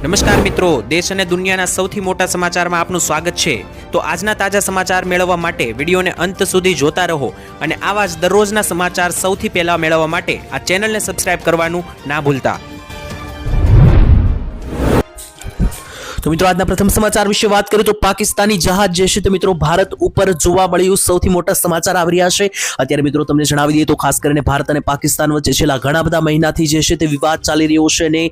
નમસ્કાર મિત્રો, દેશ અને દુનિયાના સૌથી મોટા સમાચારમાં આપનું સ્વાગત છે। તો આજના તાજા સમાચાર મેળવવા માટે વિડીયોને અંત સુધી જોતા રહો અને આવા જ દરરોજના સમાચાર સૌથી પહેલા મેળવવા માટે આ ચેનલને સબસ્ક્રાઇબ કરવાનું ના ભૂલતા। तो मित्रों आज प्रथम समाचार विषय बात करें तो पाकिस्तानी जहाज जे छे तो मित्रों भारत ऊपर जोवा मळ्युं सौथी मोटा समाचार આવી રહ્યા છે। અત્યારે મિત્રો તમને જણાવી દઈએ તો ખાસ કરીને ભારત અને પાકિસ્તાન વચ્ચે છેલ્લા ઘણા બધા મહિનાથી જે છે તે વિવાદ ચાલી રહ્યો છે અને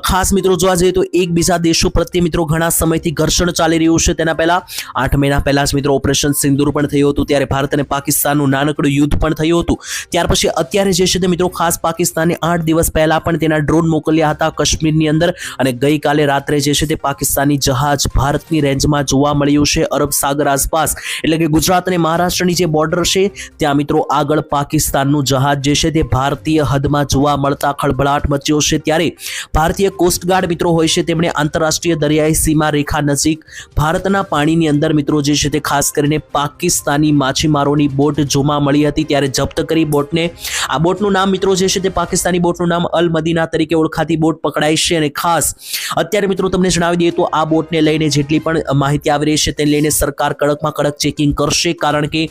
ખાસ મિત્રો જોવા જઈએ તો એકબીજા દેશો પ્રત્યે મિત્રો ઘણા સમયથી ઘર્ષણ ચાલી રહ્યું છે। તેના પહેલા 8 મહિના પહેલા જ મિત્રો ઓપરેશન સિંદૂર પણ થયું હતું, ત્યારે ભારત અને પાકિસ્તાનનું નાનકડું યુદ્ધ પણ થયું હતું। ત્યાર પછી અત્યારે જે છે તે મિત્રો ખાસ પાકિસ્તાને 8 દિવસ પહેલા પણ તેના ડ્રોન મોકલ્યા હતા કાશ્મીરની અંદર અને ગઈકાલે રાત્રે જે છે તે પાકિસ્તાન जहाज भारतनी रेंज में जोवा मळ्युं छे अरब सागर आसपास एटले के गुजरात अने महाराष्ट्रनी जे बॉर्डर छे त्यां मित्रों आगळ पाकिस्ताननुं जहाज जे छे ते भारतीय हदमां जोवा मळता खळभळाट मच्यो छे। त्यारे भारतीय कोस्टगार्ड मित्रों होय छे तेमणे आंतरराष्ट्रीय दरियाई सीमा रेखा नजीक भारतना पाणीनी अंदर मित्रों जे छे ते खास करीने पाकिस्तानी माछीमारोनी बोट जोवा मळी हती त्यारे जप्त करी बोटने। आ बोटनुं नाम मित्रों जे छे ते पाकिस्तानी बोटनुं नाम अल मदीना तरीके ओळखाती बोट पकड़ाई छे अने खास अत्यारे मित्रों तमने जणावी दઈએ तो आ बोटने लईने जेटली पण माहिती આવી રહી છે તેને લઈને સરકાર કડકમાં કડક ચેકિંગ કરશે, કારણ કે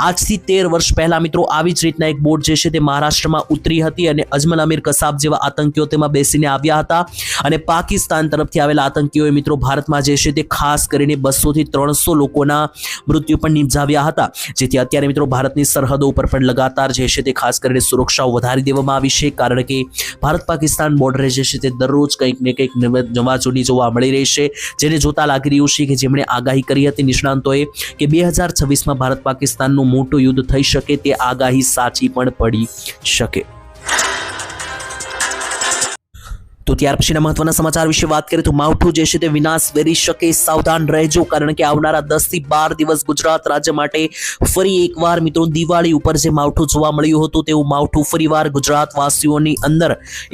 આજથી 13 વર્ષ પહેલા મિત્રો આવી જ રીતના એક બોટ જે છે તે મહારાષ્ટ્રમાં ઉતરી હતી અને અજમલ અમીર કસાબ જેવા આતંકીઓ તેમાં બેસીને આવ્યા હતા અને પાકિસ્તાન તરફથી આવેલા આતંકીઓએ મિત્રો ભારતમાં જે છે તે ખાસ કરીને 200 થી 300 લોકોના મૃત્યુ પણ નિપજાવ્યા હતા, જેથી અત્યારે મિત્રો ભારતની સરહદો ઉપર પણ લગાતાર જે છે તે ખાસ કરીને સુરક્ષાઓ વધારી દેવામાં આવી છે, કારણ કે ભારત પાકિસ્તાન બોર્ડરે જે છે તે દરરોજ કંઈક ને કંઈક નવાજૂની જોવા મળી રહી છે, જેને જોતા લાગી રહ્યું છે કે જેમણે આગાહી કરી હતી નિષ્ણાંતોએ કે 2026માં ભારત પાકિસ્તાનનું મોટું યુદ્ધ થઈ શકે તે આગાહી સાચી પણ પડી શકે। तो ત્યાર પછીના મહત્વના સમાચાર વિશે વાત કરીએ તો માવઠું જે છે તે વિનાશ વેરી શકે, સાવધાન રહેજો, કારણ કે આવનારા 10 થી 12 દિવસ ગુજરાત રાજ્ય માટે ફરી એકવાર મિત્રો દિવાળી ઉપર જે માવઠું જોવા મળ્યું હતું તેવું માવઠું ફરીવાર ગુજરાત વાસીઓની અંદર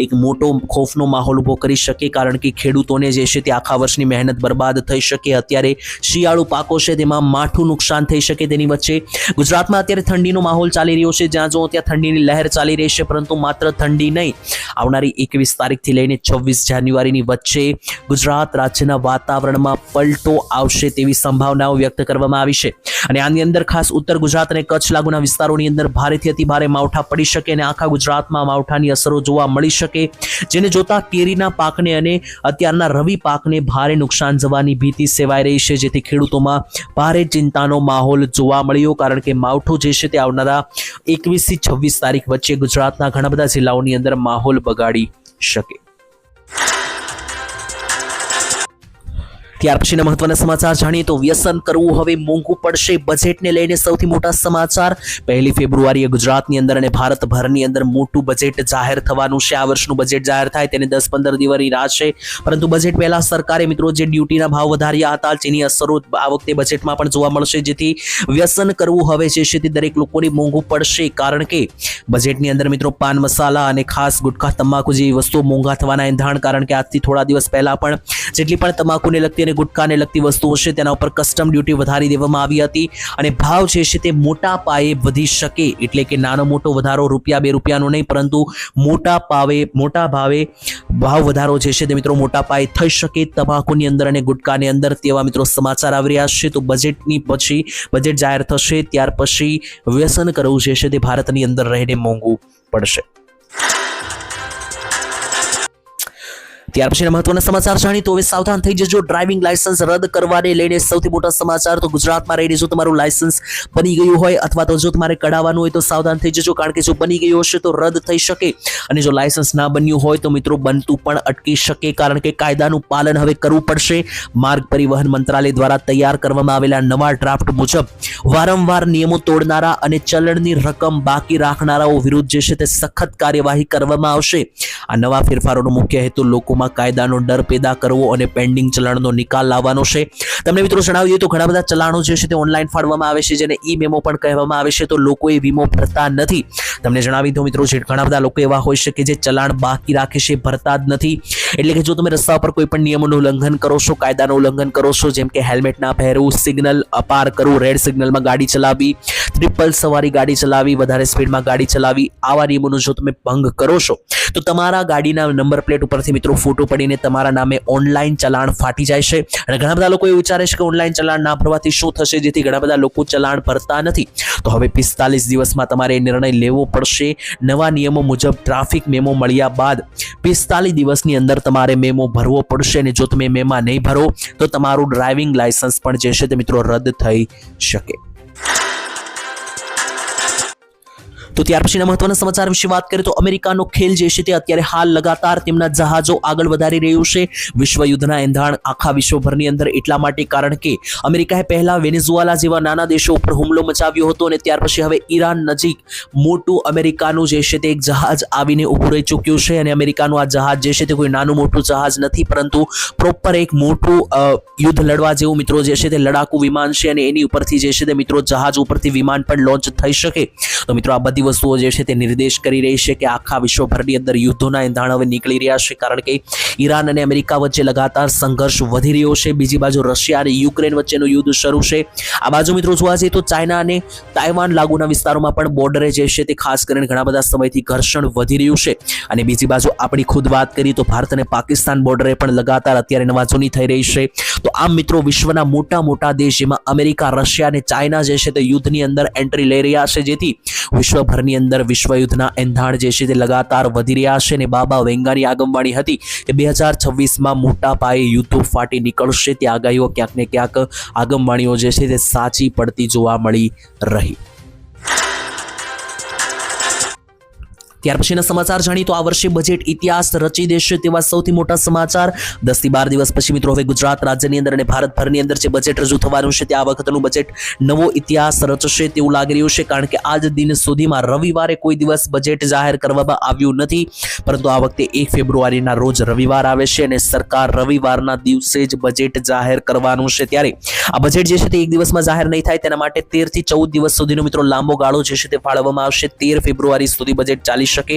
એક મોટો ખોફનો માહોલ ઊભો કરી શકે, કારણ કે ખેડૂતોને જે છે તે આખા વર્ષની મહેનત બરબાદ થઈ શકે। અત્યારે શિયાળુ પાકો છે તેમાં માઠું નુકસાન થઈ શકે, તેની વચ્ચે ગુજરાતમાં અત્યારે ઠંડીનો માહોલ ચાલી રહ્યો છે, જ્યાં જો ત્યાં ઠંડીની લહેર ચાલી રહી છે, પરંતુ માત્ર ઠંડી નહીં, આવનારી 21 તારીખથી લઈને 26 જાન્યુઆરીની વચ્ચે ગુજરાત રાજ્યના વાતાવરણમાં પલટો આવશે તેવી સંભાવનાઓ વ્યક્ત કરવામાં આવી છે અને આની અંદર ખાસ ઉત્તર ગુજરાત અને કચ્છ લાગુના વિસ્તારોની અંદર ભારેથી અતિ ભારે માવઠા પડી શકે અને આખા ગુજરાતમાં માવઠાની અસરો જોવા મળી શકે, જેને જોતા કેરીના પાકને અને અત્યારના રવિ પાકને ભારે નુકસાન જવાની ભીતિ સેવાઈ રહી છે, જેથી ખેડૂતોમાં ભારે ચિંતાનો માહોલ જોવા મળ્યો, કારણ કે માવઠું જે છે તે આવનારા 21 થી 26 તારીખ વચ્ચે ગુજરાતના ઘણા બધા જિલ્લાઓની અંદર માહોલ બગાડી શકે। ત્યાર પછીના મહત્વના સમાચાર જાણીએ તો વ્યસન કરવું હવે મોંઘું પડશે, બજેટને લઈને સૌથી મોટા સમાચાર। 1 ફેબ્રુઆરીએ ગુજરાતની અંદર અને ભારતભરની અંદર મોટું બજેટ જાહેર થવાનું છે। આ વર્ષનું બજેટ જાહેર થાય તેને 10-15 દિવસની રાહ છે, પરંતુ બજેટ પહેલા સરકારે મિત્રો જે ડ્યુટીના ભાવ વધાર્યા હતા જેની અસરો આ વખતે બજેટમાં પણ જોવા મળશે, જેથી વ્યસન કરવું હવે જે છે તે દરેક લોકોને મોંઘું પડશે, કારણ કે બજેટની અંદર મિત્રો પાન મસાલા અને ખાસ ગુટખા તમાકુ જેવી વસ્તુઓ મોંઘા થવાના એંધાણ, કારણ કે આજથી થોડા દિવસ પહેલા પણ જેટલી પણ તમાકુને લગતી અને ગુટખાને લગતી વસ્તુઓ છે તેના ઉપર કસ્ટમ ડ્યુટી વધારી દેવામાં આવી હતી અને ભાવ જે છે તે મોટા પાયે વધી શકે, એટલે કે નાનો મોટો વધારો ₹2-2 નહીં, પરંતુ મોટા ભાવે ભાવ વધારો જે છે તે મિત્રો મોટા પાયે થઈ શકે તમાકુની અંદર અને ગુટખાની અંદર, તેવા મિત્રો સમાચાર આવી રહ્યા છે। તો બજેટની પછી બજેટ જાહેર થશે ત્યાર પછી વ્યસન કરવું જે છે તે ભારતની અંદર રહીને મોંઘું પડશે। ત્યાર પછીના મહત્વના સમાચાર જાણીએ તો હવે સાવધાન થઈ જજો, ડ્રાઇવિંગ લાયસન્સ રદ કરવાને લઈને સૌથી મોટા સમાચાર। તો ગુજરાતમાં રહીને જો તમારું લાયસન્સ બની ગયું હોય અથવા તો જો તમારે કઢાવવાનું હોય તો સાવધાન થઈ જજો, કારણ કે જો બની ગયું હશે તો રદ થઈ શકે અને જો લાયસન્સ ના બન્યું હોય તો મિત્રો બનતું પણ અટકી શકે, કારણ કે કાયદાનું પાલન હવે કરવું પડશે। માર્ગ પરિવહન મંત્રાલય દ્વારા તૈયાર કરવામાં આવેલા નવા ડ્રાફ્ટ મુજબ વારંવાર નિયમો તોડનારા અને ચલણની રકમ બાકી રાખનારાઓ વિરુદ્ધ જે છે તે સખત કાર્યવાહી કરવામાં આવશે। આ નવા ફેરફારોનો મુખ્ય હેતુ લોકોમાં કાયદાનો ડર પેદા કરવો અને પેન્ડિંગ ચલણનો નિકાલ લાવવાનો છે। તમને મિત્રો જણાવી દઈએ તો ઘણા બધા ચલાણો જે છે તે ઓનલાઈન ફાળવામાં આવે છે, જેને ઈ મેમો પણ કહેવામાં આવે છે, તો લોકો એ વીમો ભરતા નથી। તમને જણાવી દઉં મિત્રો જે ઘણા બધા લોકો એવા હોય છે કે જે ચલાણ બાકી રાખે છે, ભરતા જ નથી, એટલે કે જો તમે રસ્તા પર કોઈ પણ નિયમોનું ઉલ્લંઘન કરો છો, કાયદાનું ઉલ્લંઘન કરો છો, જેમ કે હેલ્મેટ ના પહેરવું, સિગ્નલ અપાર કરવું, રેડ સિગ્નલમાં ગાડી ચલાવવી, ટ્રિપલ સવારી ગાડી ચલાવવી, વધારે સ્પીડમાં ગાડી ચલાવવી, આવા નિયમોનો જો તમે ભંગ કરો છો તો તમારા ગાડીના નંબર પ્લેટ ઉપરથી મિત્રો ફોટો ખોટું પડીને તમારા નામે ઓનલાઈન ચલાણ ફાટી જાય છે અને ઘણા બધા લોકો એવું વિચારે છે કે ઓનલાઈન ચલાણ ના ભરવાથી શું થશે, જેથી ઘણા બધા લોકો ચલાણ ભરતા નથી. તો હવે 45 દિવસમાં તમારે નિર્ણય લેવો પડશે. નવા નિયમો મુજબ ટ્રાફિક મેમો મળ્યા બાદ 45 દિવસની અંદર તમારે મેમો ભરવો પડશે અને જો તમે મેમા નહીં ભરો તો તમારું ડ્રાઇવિંગ લાયસન્સ પણ જે છે તે મિત્રો રદ થઈ શકે. તો ત્યાર પછીના મહત્વના સમાચાર વિશે વાત કરીએ તો અમેરિકાનો ખેલ જે છે તે અત્યારે હાલ લગાતાર તેમના જહાજો આગળ વધારી રહ્યું છે. વિશ્વ યુદ્ધના એંધાણ આખા વિશ્વભરની અંદર એટલા માટે કારણ કે અમેરિકાએ પહેલા વેનેઝુએલા જેવા નાના દેશો ઉપર હુમલો મચાવ્યો હતો અને ત્યાર પછી હવે ઈરાન નજીક મોટું અમેરિકાનું જે છે તે એક જહાજ આવીને ઊભું રહી ચૂક્યું છે અને અમેરિકાનું આ જહાજ જે છે તે કોઈ નાનું મોટું જહાજ નથી, પરંતુ પ્રોપર એક મોટું યુદ્ધ લડવા જેવું મિત્રો જે છે તે લડાકુ વિમાન છે અને એની ઉપરથી જે છે તે મિત્રો જહાજ ઉપરથી વિમાન પણ લોન્ચ થઈ શકે. તો મિત્રો આ બધી વસ્તુઓ જે છે તે નિર્દેશ કરી રહી છે કે આખા વિશ્વભરની અંદર યુદ્ધોના એંધાણ હવે નીકળી રહ્યા છે, કારણ કે ઈરાન અને અમેરિકા વચ્ચે લગાતાર સંઘર્ષ વધી રહ્યો છે. બીજી બાજુ રશિયા અને યુક્રેન વચ્ચેનું યુદ્ધ શરૂ છે. આ બાજુ મિત્રો જોવા જઈએ તો ચાઇના અને તાઇવાન લાગુના વિસ્તારોમાં પણ બોર્ડરે જે છે તે ખાસ કરીને ઘણા બધા સમયથી ઘર્ષણ વધી રહ્યું છે અને બીજી બાજુ આપણી ખુદ વાત કરીએ તો ભારત અને પાકિસ્તાન બોર્ડરે પણ લગાતાર અત્યારે નવાજૂની થઈ રહી છે. તો આમ મિત્રો વિશ્વના મોટા દેશ જેમાં અમેરિકા, રશિયા અને ચાઇના જે છે તે યુદ્ધની અંદર એન્ટ્રી લઈ રહ્યા છે, જેથી વિશ્વભરની અંદર વિશ્વયુદ્ધના એંધાણ જે છે તે લગાતાર વધી રહ્યા છે અને બાબા વેંગાની આગમવાણી હતી કે 2026માં મોટા પાયે યુદ્ધો ફાટી નીકળશે. તે આગાહીઓ ક્યાંક ને ક્યાંક આગમવાણીઓ જે છે તે સાચી પડતી જોવા મળી રહી. ત્યાર પછીના સમાચાર જાણીએ તો આ વર્ષે બજેટ ઇતિહાસ રચી દેશે તેવા સૌથી મોટા સમાચાર. 10 થી 12 દિવસ પછી મિત્રો હવે ગુજરાત રાજ્યની અંદર અને ભારતભરની અંદર જે બજેટ રજૂ થવાનું છે તે આ વખતનું બજેટ નવો ઇતિહાસ રચશે તેવું લાગી રહ્યું છે, કારણ કે આજ દિન સુધીમાં રવિવારે કોઈ દિવસ બજેટ જાહેર કરવામાં આવ્યું નથી, પરંતુ આ વખતે 1 ફેબ્રુઆરીના રોજ રવિવાર આવે છે અને સરકાર રવિવારના દિવસે જ બજેટ જાહેર કરવાનું છે. ત્યારે આ બજેટ જે છે તે એક દિવસમાં જાહેર નહીં થાય, તેના માટે 13 થી 14 દિવસ સુધીનો મિત્રો લાંબો ગાળો જે છે તે ફાળવવામાં આવશે. 13 ફેબ્રુઆરી સુધી બજેટ ચાલી શકે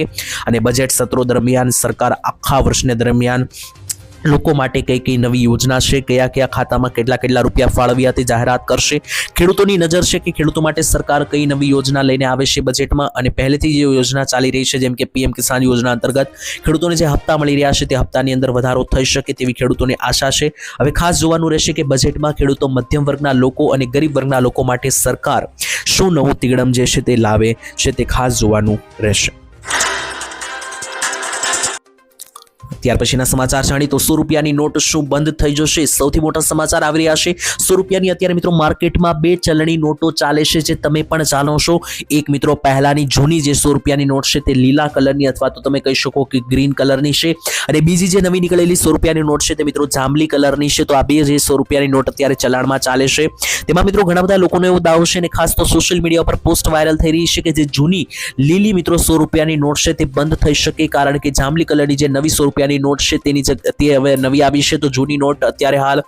અને બજેટ સત્રો દરમિયાન સરકાર આખા વર્ષને દરમિયાન લોકો માટે કઈ નવી યોજના છે, કયા ખાતામાં કેટલા રૂપિયા ફાળવ્યા તે જાહેરાત કરશે. ખેડૂતોની નજર છે કે ખેડૂતો માટે સરકાર કઈ નવી યોજના લઈને આવે છે બજેટમાં, અને પહેલેથી જે યોજના ચાલી રહી છે જેમ કે પીએમ કિસાન યોજના અંતર્ગત ખેડૂતોને જે હપ્તા મળી રહ્યા છે તે હપ્તાની અંદર વધારો થઈ શકે તેવી ખેડૂતોને આશા છે. હવે ખાસ જોવાનું રહેશે કે બજેટમાં ખેડૂતો, મધ્યમ વર્ગના લોકો અને ગરીબ વર્ગના લોકો માટે સરકાર શું નવું તિગડમ જે છે તે લાવે છે, તે ખાસ જોવાનું રહેશે. ત્યાર પછીના સમાચાર જાણીએ તો 100 રૂપિયાની નોટ શું બંધ થઈ જશે? સૌથી મોટા સમાચાર આવી રહ્યા છે. 100 રૂપિયાની અત્યારે મિત્રો માર્કેટમાં 2 ચલણી નોટો ચાલે છે, જે તમે પણ જાણો છો. એક મિત્રો પહેલાની જૂની જે 100 રૂપિયાની નોટ છે તે લીલા કલરની અથવા તો તમે કહી શકો કે ગ્રીન કલરની છે, અને બીજી જે નવી નીકળેલી 100 રૂપિયાની નોટ છે તે મિત્રો જાંબલી કલરની છે. તો આ બે જે 100 રૂપિયાની નોટ અત્યારે ચલણમાં ચાલે છે, તેમાં મિત્રો ઘણા બધા લોકોનો એવો દાવો છે અને ખાસ તો સોશિયલ મીડિયા પર પોસ્ટ વાયરલ થઈ રહી છે કે જે જૂની લીલી મિત્રો 100 રૂપિયાની નોટ છે તે બંધ થઈ શકે, કારણ કે જાંબલી કલરની જે નવી 100 રૂપિયાની નોટ છે તેની તે હવે નવી આવી છે. તો જૂની નોટ અત્યારે હાલ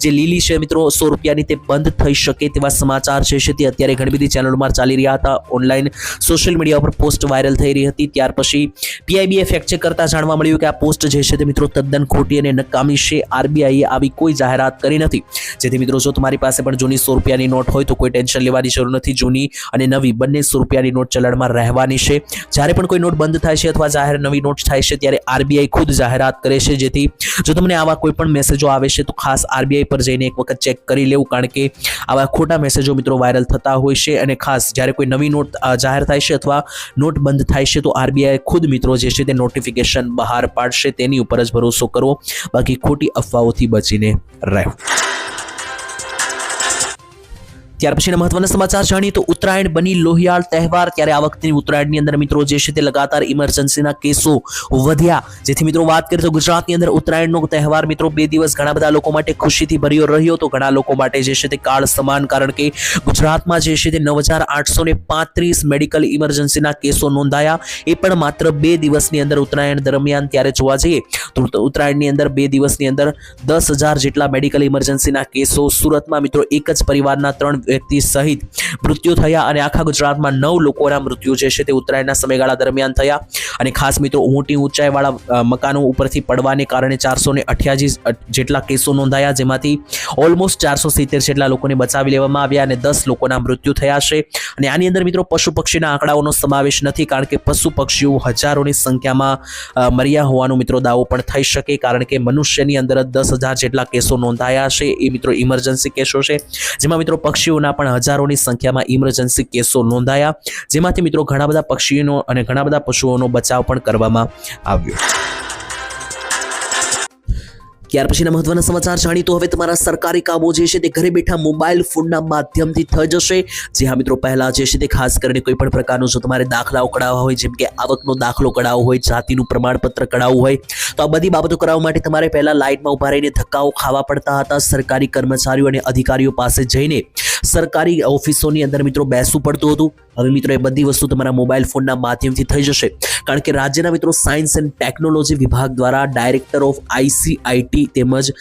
જે લીલી છે મિત્રો 100 રૂપિયાની તે બંધ થઈ શકે તેવા સમાચાર છે તે અત્યારે ઘણી બધી ચેનલોમાં ચાલી રહ્યા હતા. ઓનલાઈન સોશિયલ મીડિયા પર પોસ્ટ વાયરલ થઈ રહી હતી. ત્યાર પછી પીઆઈબીએ ફેક્ટ ચેક કરતા જાણવા મળ્યું કે આ પોસ્ટ જે છે તે મિત્રો તદ્દન ખોટી અને નકામી છે. આરબીઆઈએ આવી કોઈ જાહેરાત કરી નથી, જેથી મિત્રો જો તમારી પાસે પણ જૂની 100 રૂપિયાની નોટ હોય તો કોઈ ટેન્શન લેવાની જરૂર નથી. જૂની અને નવી બંને 100 રૂપિયાની નોટ ચલણમાં રહેવાની છે. જ્યારે પણ કોઈ નોટ બંધ થાય છે અથવા જાહેર નવી નોટ થાય છે ત્યારે આરબીઆઈ ખુદ જાહેરાત કરે છે, જેથી જો તમને આવા કોઈ પણ મેસેજો આવે છે તો ખાસ આરબીઆઈ પર જઈને એક વખત ચેક કરી લેવું, કારણ કે આવા ખોટા મેસેજો મિત્રો વાયરલ થતા હોય છે. અને ખાસ જ્યારે કોઈ નવી નોટ જાહેર થાય છે અથવા નોટ બંધ થાય છે તો આરબીઆઈ ખુદ મિત્રો જે છે તે નોટિફિકેશન બહાર પાડશે, તેની ઉપર જ ભરોસો કરવો, બાકી ખોટી અફવાઓથી બચીને રહેવું. ત્યાર પછીના મહત્વના સમાચાર જાણીએ તો ઉત્તરાયણ બની લોહિયાળ તહેવાર. ત્યારે આ વખતની ઉત્તરાયણની અંદર મિત્રો જે છે તે લગાતાર ઇમરજન્સીના કેસો વધ્યા, જેથી મિત્રો વાત કરીએ તો ગુજરાતની અંદર ઉત્તરાયણનો તહેવાર મિત્રો 2 દિવસ ઘણા બધા લોકો માટે ખુશીથી ભર્યો રહ્યો, તો ઘણા લોકો માટે જે છે તે કાળ સમાન, કારણ કે ગુજરાતમાં જે છે તે 9835 મેડિકલ ઇમરજન્સીના કેસો નોંધાયા, એ પણ માત્ર 2 દિવસની અંદર ઉત્તરાયણ દરમિયાન. ત્યારે જોવા જઈએ તો ઉત્તરાયણની અંદર 2 દિવસની અંદર 10,000 જેટલા મેડિકલ ઇમરજન્સીના કેસો. સુરતમાં મિત્રો એક જ પરિવારના 3 વ્યક્તિ સહિત મૃત્યુ થયા અને આખા ગુજરાતમાં 9 લોકોના મૃત્યુ જે છે તે ઉત્તરાયણના સમયગાળા દરમિયાન થયા અને ખાસ મિત્રો મોટી ઊંચાઈવાળા મકાનો ઉપરથી પડવાને કારણે 488 જેટલા કેસો નોંધાયા, જેમાંથી ઓલમોસ્ટ 470 જેટલા લોકોને બચાવી લેવામાં આવ્યા અને 10 લોકોના મૃત્યુ થયા છે. અને આની અંદર મિત્રો પશુ પક્ષીના આંકડાઓનો સમાવેશ નથી, કારણ કે પશુ પક્ષીઓ હજારોની સંખ્યામાં મર્યા હોવાનો મિત્રો દાવો પણ થઈ શકે, કારણ કે મનુષ્યની અંદર 10,000 જેટલા કેસો નોંધાયા છે. એ મિત્રો ઇમરજન્સી કેસો છે, જેમાં મિત્રો પક્ષીઓના પણ હજારોની સંખ્યામાં ઇમરજન્સી કેસો નોંધાયા, જેમાંથી મિત્રો ઘણા બધા પક્ષીઓનો અને ઘણા બધા પશુઓનો બચાવ પણ કરવામાં આવ્યો. ત્યાર પછીના મહત્વના સમાચાર જાણી તો હવે તમારા સરકારી કામો જે છે તે ઘરે બેઠા મોબાઈલ ફોનના માધ્યમથી થઈ જશે. જે હા મિત્રો, પહેલા જે છે તે ખાસ કરીને કોઈ પણ પ્રકારનું જો તમારે દાખલાઓ કઢાવવા હોય, જેમ કે આવકનો દાખલો કઢાવવો હોય, જાતિનું પ્રમાણપત્ર કઢાવવું હોય, તો આ બધી બાબતો કરાવવા માટે તમારે પહેલા લાઇનમાં ઉભા રહીને ધક્કાઓ ખાવા પડતા હતા. સરકારી કર્મચારીઓ અને અધિકારીઓ પાસે જઈને સરકારી ઓફિસોની અંદર મિત્રો બેસવું પડતું હતું. હવે મિત્રો એ બધી વસ્તુ તમારા મોબાઈલ ફોનના માધ્યમથી થઈ જશે, કારણ કે રાજ્યના મિત્રો સાયન્સ એન્ડ ટેકનોલોજી વિભાગ દ્વારા ડાયરેક્ટર ઓફ ICIT તેમજ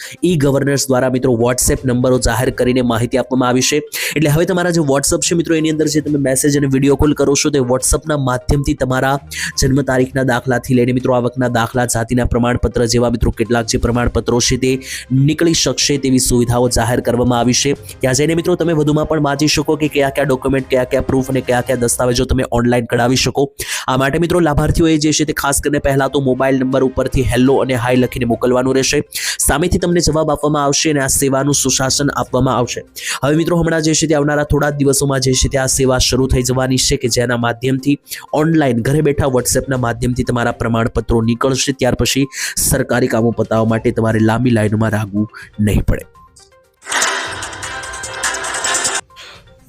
ગવર્નર્સ દ્વારા મિત્રો વોટ્સએપ નંબરો જાહેર કરીને માહિતી આપવામાં આવી છે. એટલે હવે તમારા જે વોટ્સએપ છે મિત્રો, એની અંદર જે તમે મેસેજ અને વિડીયો કોલ કરો છો, તે વોટ્સએપના માધ્યમથી તમારા જન્મ તારીખના દાખલાથી લઈને મિત્રો આવકના દાખલા, જાતિના પ્રમાણપત્ર જેવા મિત્રો કેટલાક જે પ્રમાણપત્રો છે તે નીકળી શકશે તેવી સુવિધાઓ જાહેર કરવામાં આવી છે. ત્યાં જઈને મિત્રો તમે વધુમાં પણ વાંચી શકો કે કયા કયા ડોક્યુમેન્ટ, કયા કયા પ્રૂફ અને કયા કયા દસ્તાવેજો તમે ઓનલાઈન કઢાવી શકો. આ માટે મિત્રો લાભાર્થીઓએ જે છે તે ખાસ કરીને પહેલા તો મોબાઈલ નંબર ઉપરથી હેલો અને હાય લખીને મોકલવાનું રહેશે. સામેથી તમને જવાબ આપવામાં આવશે અને આ સેવાનું સુશાસન આપવામાં આવશે. હવે મિત્રો હમણાં જે છે તે આવનારા થોડા દિવસોમાં જે છે તે આ સેવા શરૂ થઈ જવાની છે, કે જેના માધ્યમથી ઓનલાઈન ઘરે બેઠા વોટ્સએપના માધ્યમથી તમારા પ્રમાણપત્રો નીકળશે. ત્યાર પછી સરકારી કામો પતાવવા માટે તમારે લાંબી લાઈનોમાં રાખવું નહીં પડે.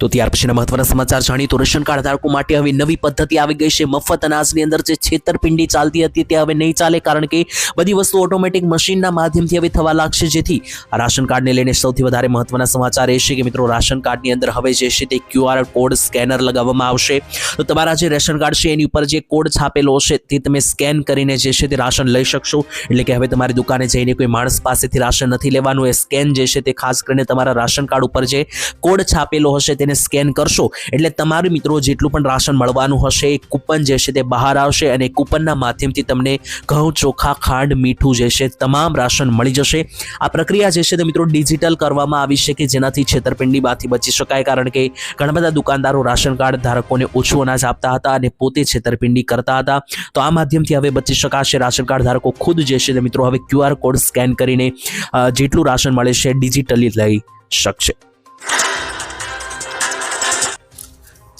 તો ત્યાર પછીના મહત્વના સમાચાર જાણીએ તો રેશન કાર્ડ ધારકો માટે હવે નવી પદ્ધતિ આવી ગઈ છે. મફત અનાજની અંદર જે છેતરપિંડી ચાલતી હતી તે હવે નહીં ચાલે, કારણ કે બધી વસ્તુ ઓટોમેટિક મશીનના માધ્યમથી હવે થવા લાગશે. જેથી આ રાશન કાર્ડને લઈને સૌથી વધારે મહત્વના સમાચાર એ છે કે મિત્રો રાશન કાર્ડની અંદર હવે જે છે તે QR કોડ સ્કેનર લગાવવામાં આવશે. તો તમારા જે રેશન કાર્ડ છે એની ઉપર જે કોડ છાપેલો હશે તે તમે સ્કેન કરીને જે છે તે રાશન લઈ શકશો. એટલે કે હવે તમારી દુકાને જઈને કોઈ માણસ પાસેથી રાશન નથી લેવાનું. એ સ્કેન જે છે તે ખાસ કરીને તમારા રાશન કાર્ડ ઉપર જે કોડ છાપેલો હશે તેને સ્કેન કરશો એટલે તમારું મિત્રો જેટલું પણ રાશન મળવાનું હશે એ કૂપન જે છે તે બહાર આવશે અને કૂપનના માધ્યમથી તમને ઘઉં, ચોખા, ખાંડ, મીઠું જે છે તમામ રાશન મળી જશે. આ પ્રક્રિયા જે છે તે મિત્રો ડિજિટલ કરવામાં આવી છે, કે જેનાથી છેતરપિંડીમાંથી બચી શકાય, કારણ કે ઘણા બધા દુકાનદારો રાશન કાર્ડ ધારકોને ઓછું અનાજ આપતા હતા અને પોતે છેતરપિંડી કરતા હતા. તો આ માધ્યમથી હવે બચી શકાશે. રાશન કાર્ડ ધારકો ખુદ જે છે તે મિત્રો હવે QR કોડ સ્કેન કરીને જેટલું રાશન મળે છે ડિજિટલી લઈ શકશે.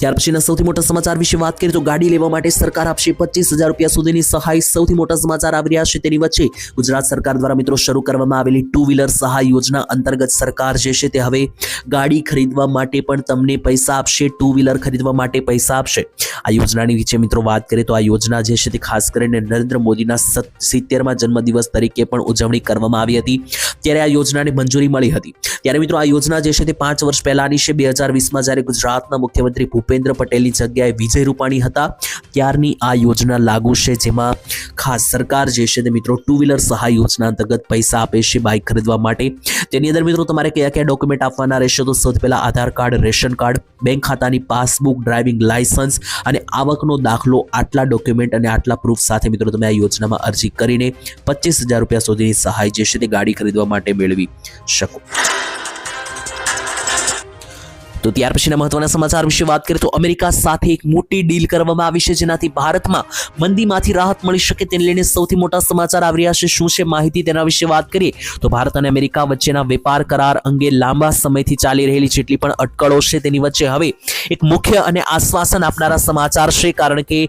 ત્યાર પછીના સૌથી મોટા સમાચાર વિશે વાત કરીએ તો ગાડી લેવા માટે સરકાર આપશે 25,000 રૂપિયા સુધીની સહાય. સૌથી મોટા સમાચાર આવી રહ્યા છે તેની વચ્ચે ગુજરાત સરકાર દ્વારા મિત્રો શરૂ કરવામાં આવેલી 2 વ્હીલર સહાય યોજના અંતર્ગત સરકાર જે છે તે હવે ગાડી ખરીદવા માટે પણ તમને પૈસા આપશે, 2 વ્હીલર ખરીદવા માટે પૈસા આપશે. આ યોજનાની વિશે મિત્રો વાત કરીએ તો આ યોજના જે છે તે ખાસ કરીને નરેન્દ્ર મોદીના 70મા જન્મદિવસ તરીકે પણ ઉજવણી કરવામાં આવી હતી. ત્યારે આ યોજનાને મંજૂરી મળી હતી. ત્યારે મિત્રો આ યોજના જે છે તે 5 વર્ષ પહેલાની છે. 2020માં જ્યારે ગુજરાતના મુખ્યમંત્રી ભૂપેન્દ્ર પટેલની જગ્યાએ વિજય રૂપાણી હતા ત્યારની આ યોજના લાગુ છે, જેમાં ખાસ સરકાર જે છે તે મિત્રો 2 વ્હીલર સહાય યોજના અંતર્ગત પૈસા આપે છે બાઇક ખરીદવા માટે. તેની અંદર મિત્રો તમારે કયા કયા ડોક્યુમેન્ટ આપવાના રહેશે તો સૌથી પહેલા આધાર કાર્ડ, રેશન કાર્ડ, બેંક ખાતાની પાસબુક, ડ્રાઇવિંગ લાયસન્સ અને આવકનો દાખલો, આટલા ડોક્યુમેન્ટ અને આટલા પ્રૂફ સાથે મિત્રો તમે આ યોજનામાં અરજી કરીને 25,000 રૂપિયા સુધીની સહાય જે છે તે ગાડી ખરીદવા માટે મેળવી શકો. તો ત્યાર પછીના મહત્વના સમાચાર વિશે વાત કરીએ તો અમેરિકા સાથે એક મોટી ડીલ કરવામાં આવી છે, જેનાથી ભારતમાં મંદીમાંથી રાહત મળી શકે તેને લઈને સૌથી મોટા સમાચાર આવી રહ્યા છે. શું છે માહિતી તેના વિશે વાત કરીએ તો ભારત અને અમેરિકા વચ્ચેના વેપાર કરાર અંગે લાંબા સમયથી ચાલી રહેલી જેટલી પણ અટકળો છે તેની વચ્ચે હવે એક મુખ્ય અને આશ્વાસન આપનારા સમાચાર છે, કારણ કે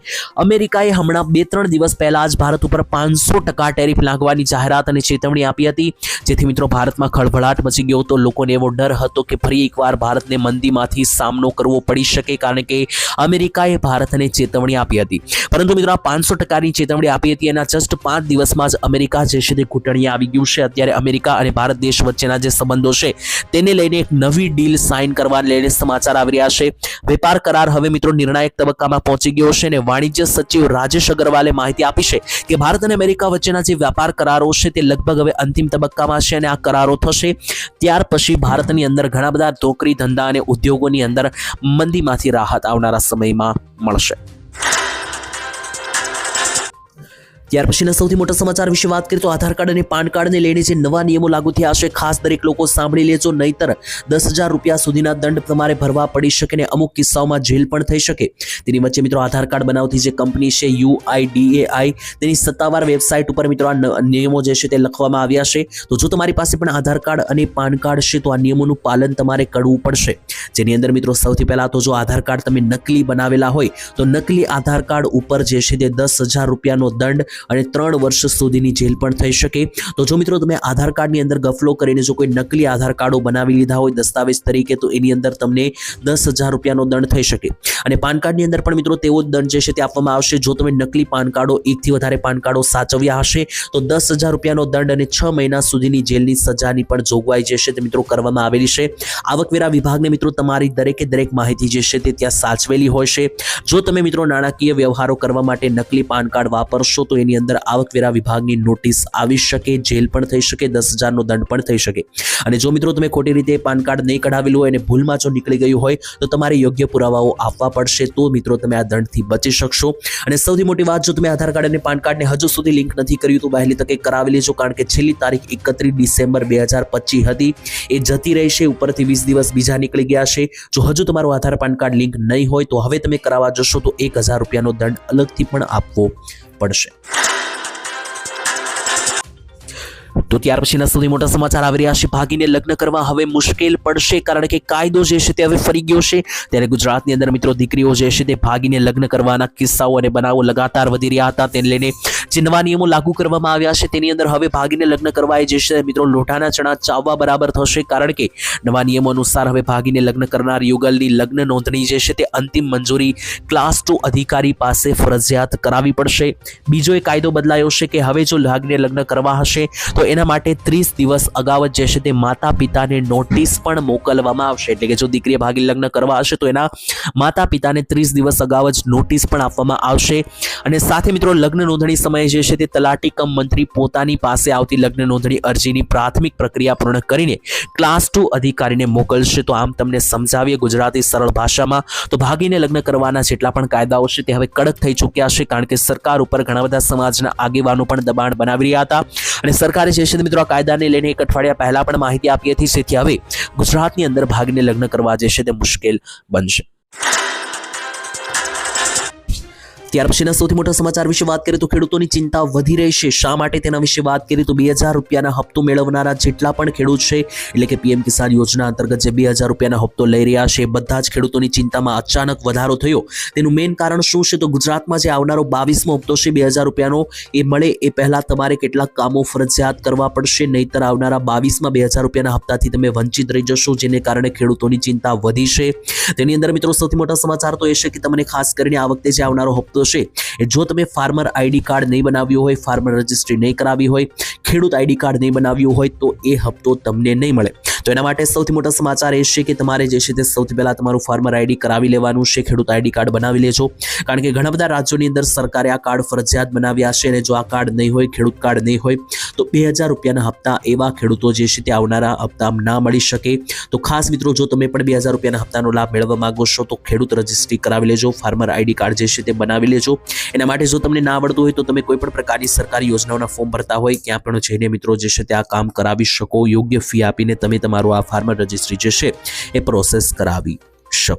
અમેરિકાએ હમણાં 2-3 દિવસ પહેલા જ ભારત ઉપર 500% ટેરિફ લાગવાની જાહેરાત અને ચેતવણી આપી હતી, જેથી મિત્રો ભારતમાં ખળભળાટ મચી ગયો હતો. લોકોને એવો ડર હતો કે ફરી એકવાર ભારતને મંદીમાંથી સામનો કરવો પડી શકે, કારણ કે અમેરિકાએ ભારતને ચેતવણી આપી હતી. પરંતુ મિત્રો આ 500%ની ચેતવણી આપી હતી એના જસ્ટ 5 દિવસમાં જ અમેરિકા જે છે તે ઘૂંટણીએ આવી ગયું છે. અત્યારે અમેરિકા અને ભારત દેશ વચ્ચેના જે સંબંધો છે તેને લઈને એક નવી ડીલ સાઇન કરવાને લઈને સમાચાર આવી રહ્યા છે. વેપાર કરાર હવે મિત્રો નિર્ણાયક તબક્કામાં પહોંચી ગયો છે અને વાણિજ્ય સચિવ રાજેશ અગ્રવાલે માહિતી આપી છે કે ભારત અને અમેરિકા વચ્ચેના જે વ્યાપાર કરારો છે તે લગભગ હવે અંતિમ તબક્કામાં છે અને આ કરારો થશે ત્યાર પછી ભારતની અંદર ઘણા બધા નોકરી ધંધા અને ઉદ્યોગોની અંદર મંદીમાંથી રાહત આવનારા સમયમાં મળશે. ત્યાર પછીના સૌથી મોટા સમાચાર વિશે વાત કરીએ તો આધાર કાર્ડ અને પાન કાર્ડને લઈને જે નવા નિયમો લાગુ થયા છે, ખાસ દરેક લોકો સાંભળી લેજો, નહીતર 10,000 રૂપિયા સુધીના દંડ તમારે ભરવા પડી શકે અને અમુક કિસ્સાઓમાં જેલ પણ થઈ શકે. તેની વચ્ચે મિત્રો આધાર કાર્ડ બનાવતી જે કંપની છે UIDAI, તેની સત્તાવાર વેબસાઇટ ઉપર મિત્રો આ નિયમો જે છે તે લખવામાં આવ્યા છે. તો જો તમારી પાસે પણ આધાર કાર્ડ અને પાન કાર્ડ છે તો આ નિયમોનું પાલન તમારે કરવું પડશે. જેની અંદર મિત્રો સૌથી પહેલા તો જો આધાર કાર્ડ તમે નકલી બનાવેલા હોય તો નકલી આધાર કાર્ડ ઉપર જે છે તે 10,000 રૂપિયાનો દંડ અને 3 વર્ષ સુધીની જેલ પણ થઈ શકે. તો જો મિત્રો તમે આધાર કાર્ડની અંદર ગફલો કરીને જો કોઈ નકલી આધાર કાર્ડો બનાવી લીધા હોય દસ્તાવેજ તરીકે, તો એની અંદર તમને 10,000 રૂપિયાનો દંડ થઈ શકે. અને પાન કાર્ડની અંદર પણ મિત્રો તેવો જ દંડ જે છે તે આપવામાં આવશે. જો તમે નકલી પાન કાર્ડો, એકથી વધારે પાન કાર્ડો સાચવ્યા હશે તો 10,000 રૂપિયાનો દંડ અને 6 મહિના સુધીની જેલની સજાની પણ જોગવાઈ જે છે તે મિત્રો કરવામાં આવેલી છે. આવકવેરા વિભાગને મિત્રો તમારી દરેકે દરેક માહિતી જે છે તે ત્યાં સાચવેલી હોય છે. જો તમે મિત્રો નાણાકીય વ્યવહારો કરવા માટે નકલી પાન કાર્ડ વાપરશો તો એની અંદર આવકવેરા વિભાગની નોટિસ આવી શકે, જેલ પણ થઈ શકે, 10,000નો દંડ પણ થઈ શકે. અને જો મિત્રો તમે ખોટી રીતે પાન કાર્ડ નહીં કઢાવેલું હોય અને ભૂલમાં જો નીકળી ગયું હોય તો તમારે યોગ્ય પુરાવાઓ આપવા પડશે, તો મિત્રો તમે આ દંડથી બચી શકશો. અને સૌથી મોટી વાત, જો તમે આધાર કાર્ડ અને પાન કાર્ડને હજુ સુધી લિંક નથી કર્યું તો વહેલી તકે કરાવી લેજો, કારણ કે છેલ્લી તારીખ 31 ડિસેમ્બર 2025 હતી, એ જતી રહી છે. ઉપરથી 20 દિવસ બીજા નીકળી ગયા છે. જો હજુ તમારું આધાર પાન કાર્ડ લિંક નહીં હોય તો હવે તમે કરાવવા જશો તો 1,000 રૂપિયાનો દંડ અલગથી પણ આપવો પડશે. તો ત્યાર પછીના સૌથી મોટા સમાચાર આવી રહ્યા છે. ભાગીને લગ્ન કરવા હવે મુશ્કેલ પડશે, કારણ કે કાયદો જે છે તે હવે ફરી ગયો છે. ત્યારે ગુજરાતની અંદર મિત્રો દીકરીઓ જે છે તે ભાગીને લગ્ન કરવાના કિસ્સાઓ અને બનાવો લગાતાર વધી રહ્યા હતા. તેને લઈને જે નવા નિયમો લાગુ કરવામાં આવ્યા છે તેની અંદર હવે ભાગીને લગ્ન કરવા એ જે છે મિત્રો લોઢાના ચણા ચાવવા બરાબર થશે, કારણ કે નવા નિયમો અનુસાર હવે ભાગીને લગ્ન કરનાર યુગલની લગ્ન નોંધણી જે છે તે અંતિમ મંજૂરી ક્લાસ 2 અધિકારી પાસે ફરજિયાત કરાવવી પડશે. બીજો એક કાયદો બદલાયો છે કે હવે જો ભાગીને લગ્ન કરવા હશે તો એના માટે 30 દિવસ અગાઉ જે છે તે માતા પિતાને નોટિસ પણ મોકલવામાં આવશે. એટલે કે જો દીકરીએ ભાગી લગ્ન કરવા હશે તો એના માતા પિતાને 30 દિવસ અગાઉ જ નોટિસ પણ આપવામાં આવશે. અને સાથે મિત્રો લગ્ન નોંધણી સમયે જે છે તે તલાટી કમ મંત્રી પોતાની પાસે આવતી લગ્ન નોંધણી અરજીની પ્રાથમિક પ્રક્રિયા પૂર્ણ કરીને ક્લાસ 2 અધિકારીને મોકલશે. તો આમ તમને સમજાવીએ ગુજરાતી સરળ ભાષામાં, તો ભાગીને લગ્ન કરવાના જેટલા પણ કાયદાઓ છે તે હવે કડક થઈ ચૂક્યા છે, કારણ કે સરકાર ઉપર ઘણા બધા સમાજના આગેવાનો પણ દબાણ બનાવી રહ્યા હતા. અને સરકારે જે છે મિત્રો આ કાયદાને લઈને એક અઠવાડિયા પહેલા પણ માહિતી આપી હતી. જેથી હવે ગુજરાતની અંદર ભાગીને લગ્ન કરવા જે છે તે મુશ્કેલ બનશે. ત્યાર પછીના સૌથી મોટા સમાચાર વિશે વાત કરીએ તો ખેડૂતોની ચિંતા વધી રહી છે. શા માટે તેના વિશે વાત કરીએ તો 2,000 રૂપિયાના હપ્તો મેળવનારા જેટલા પણ ખેડૂત છે, એટલે કે PM કિસાન યોજના અંતર્ગત જે 2,000 રૂપિયાના હપ્તો લઈ રહ્યા છે, બધા જ ખેડૂતોની ચિંતામાં અચાનક વધારો થયો. તેનું મેઇન કારણ શું છે? તો ગુજરાતમાં જે આવનારો 22મો હપ્તો છે 2,000 રૂપિયાનો, એ મળે એ પહેલા તમારે કેટલાક કામો ફરજિયાત કરવા પડશે, નહીતર આવનારા 22માં 2,000 રૂપિયાના હપ્તાથી તમે વંચિત રહી જશો, જેને કારણે ખેડૂતોની ચિંતા વધી છે. તેની અંદર મિત્રો સૌથી મોટા સમાચાર તો એ છે કે તમને ખાસ કરીને આ વખતે જે આવનારો હપ્તો છે, જો તમે ફાર્મર આઈડી કાર્ડ નહીં બનાવ્યું હોય, ફાર્મર રજિસ્ટ્રી નહીં કરાવી હોય, ખેડૂત આઈડી કાર્ડ નહીં બનાવ્યું હોય તો એ હપ્તો તમને નહીં મળે. તો એના માટે સૌથી મોટા સમાચાર એ છે કે તમારે જે છે તે સૌથી પહેલા તમારું ફાર્મર આઈડી કરાવી લેવાનું છે, ખેડૂત આઈડી કાર્ડ બનાવી લેજો, કારણ કે ઘણા બધા રાજ્યોની અંદર સરકારે આ કાર્ડ ફરજિયાત બનાવ્યા છે. અને જો આ કાર્ડ નહીં હોય, ખેડૂત કાર્ડ નહીં હોય, તો 2,000 રૂપિયાના હપ્તા એવા ખેડૂતો જે છે તે આવનારા હપ્તા ના મળી શકે. તો ખાસ મિત્રો, જો તમે પણ 2,000 રૂપિયાના હપ્તાનો લાભ મેળવવા માંગો છો તો ખેડૂત રજિસ્ટ્રી કરાવી લેજો, ફાર્મર આઈડી કાર્ડ જે છે તે બનાવી લેજો. એના માટે જો તમને ના આવડતું હોય તો તમે કોઈ પણ પ્રકારની સરકારી યોજનાઓના ફોર્મ ભરતા હોય ત્યાં પણ જઈને મિત્રો જે છે તે આ કામ કરાવી શકો. યોગ્ય ફી આપીને તમે તમારું આ ફાર્મર રજિસ્ટ્રી જે છે એ પ્રોસેસ કરાવી શકો.